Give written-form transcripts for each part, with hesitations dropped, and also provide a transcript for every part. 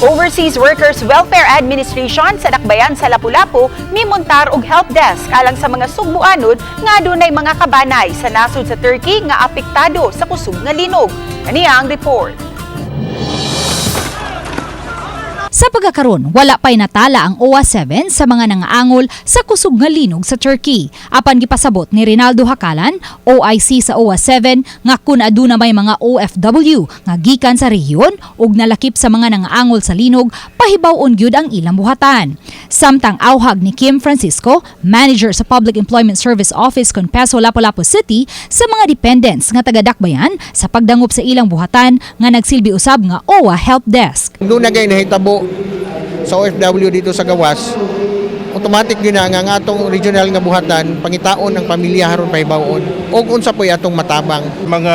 Overseas Workers Welfare Administration sa Dakbayan sa Lapu-Lapu mimontar og help desk alang sa mga sugbuanod nga adunay mga kabanay sa nasod sa Turkey nga apektado sa kusog nga linog. Kaniya ang report. Sa pagkakaroon, wala pa'y natala ang OWA-7 sa mga nangaangol sa kusog nga linog sa Turkey. Apan gipasabot ni Rinaldo Hakalan, OIC sa OWA-7, nga kun aduna may mga OFW nga gikan sa rehiyon ug nalakip sa mga nangaangol sa linog, pahibaw-on gyud ang ilang buhatan. Samtang awhag ni Kim Francisco, manager sa Public Employment Service Office Conpeso, Lapu-Lapu City, sa mga dependents nga taga-Dakbayan sa pagdangup sa ilang buhatan nga nagsilbi usab nga OWA Help Desk. Doon na gay nahitabo sa OFW dito sa Gawas, automatic yun na nga atong regional nga buhatan, pangitaon ang pamilya haron pahibaon. O unsa po atong matabang. Mga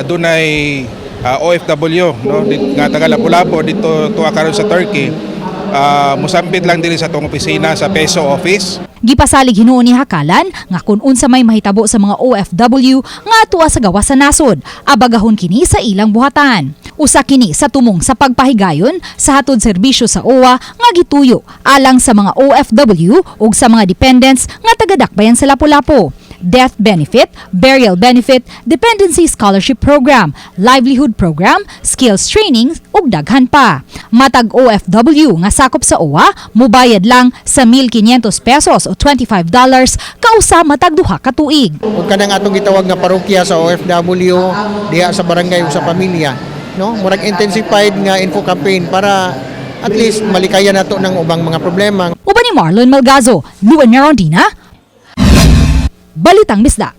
dunay OFW, no? Nga taga Lapu-Lapu dito tuwa karon sa Turkey. Musampit lang dili sa tong opisina sa Peso Office. Gipasalig hinuon ni Hakalan nga kun unsa may mahitabo sa mga OFW nga atuwa sa gawas sa nasod, abagahon kini sa ilang buhatan. Usa kini sa tumong sa pagpahigayon sa hatod serbisyo sa OWA nga gituyo alang sa mga OFW ug sa mga dependents nga taga-Dakbayan sa Lapu-Lapu. Death benefit, burial benefit, dependency scholarship program, livelihood program, skills training ug daghan pa. Matag OFW nga sakop sa OWA, mubayad lang sa 1,500 pesos o $25 kausa matag duha ka tuig. Ug kanang atong gitawag nga parokya sa OFW diha sa barangay ug sa pamilya, no? Murag intensified nga info campaign para at least malikayan nato ng ubang mga problema. Uban ni Marlon Malgazo, Luan Merondina, Balitang Misda.